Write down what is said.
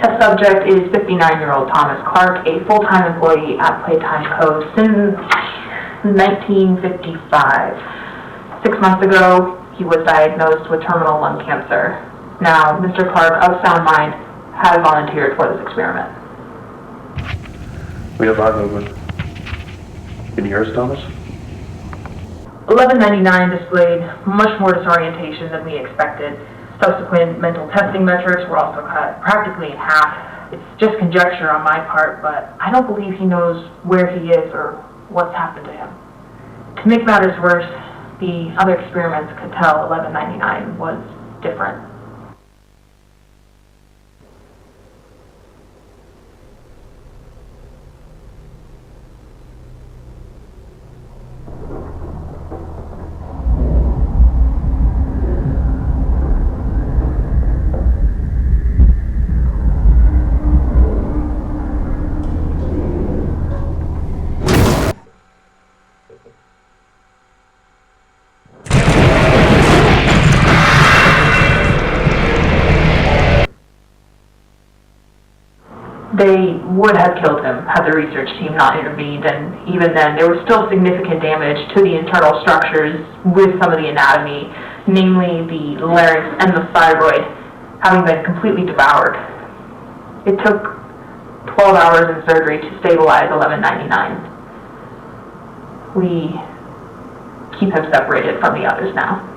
Test subject is 59-year-old Thomas Clark, a full-time employee at Playtime Co. since 1955. 6 months ago, he was diagnosed with terminal lung cancer. Now, Mr. Clark, of sound mind, has volunteered for this experiment. We have eye movement. Can you hear us, Thomas? 1199 displayed much more disorientation than we expected. Subsequent mental testing metrics were also cut practically in half. It's just conjecture on my part, but I don't believe he knows where he is or what's happened to him. To make matters worse, the other experiments could tell 1199 was different. They would have killed him had the research team not intervened, and even then there was still significant damage to the internal structures with some of the anatomy, namely the larynx and the thyroid, having been completely devoured. It took 12 hours in surgery to stabilize 1199. We keep him separated from the others now.